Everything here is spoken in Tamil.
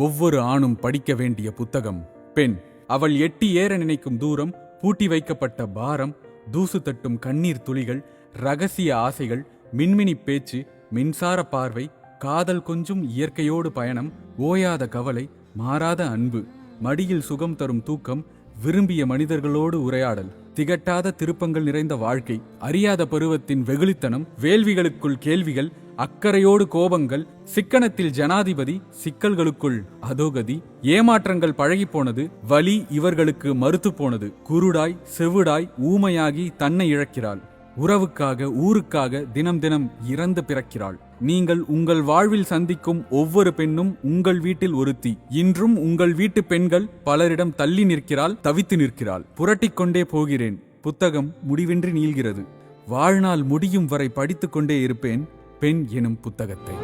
ஒவ்வொரு ஆணும் படிக்க வேண்டிய புத்தகம் பெண். அவள் எட்டி ஏற நினைக்கும் தூரம், பூட்டி வைக்கப்பட்ட பாரம், தூசு தட்டும் கண்ணீர் துளிகள், ரகசிய ஆசைகள், மின்மினி பேச்சு, மின்சார பார்வை, காதல் கொஞ்சும் இயற்கையோடு பயணம், ஓயாத கவலை, மாறாத அன்பு, மடியில் சுகம் தரும் தூக்கம், விரும்பிய மனிதர்களோடு உரையாடல், திகட்டாத திருப்பங்கள் நிறைந்த வாழ்க்கை, அறியாத பருவத்தின் வெகுளித்தனம், வேள்விகளுக்குள் கேள்விகள், அக்கறையோடு கோபங்கள், சிக்கனத்தில் ஜனாதிபதி, சிக்கல்களுக்குள் அதோகதி, ஏமாற்றங்கள் பழகிப்போனது, வலி இவர்களுக்கு மறுத்து போனது, குருடாய் செவிடாய் ஊமையாகி தன்னை இழக்கிறாள். உறவுக்காக ஊருக்காக தினம் தினம் இறந்து பிறக்கிறாள். நீங்கள் உங்கள் வாழ்வில் சந்திக்கும் ஒவ்வொரு பெண்ணும் உங்கள் வீட்டில் ஒருத்தி. இன்றும் உங்கள் வீட்டு பெண்கள் பலரிடம் தள்ளி நிற்கிறாள், தவித்து நிற்கிறாள். புரட்டிக்கொண்டே போகிறேன், புத்தகம் முடிவின்றி நீள்கிறது. வாழ்நாள் முடியும் வரை படித்துக்கொண்டே இருப்பேன் பெண் எனும் புத்தகத்தை.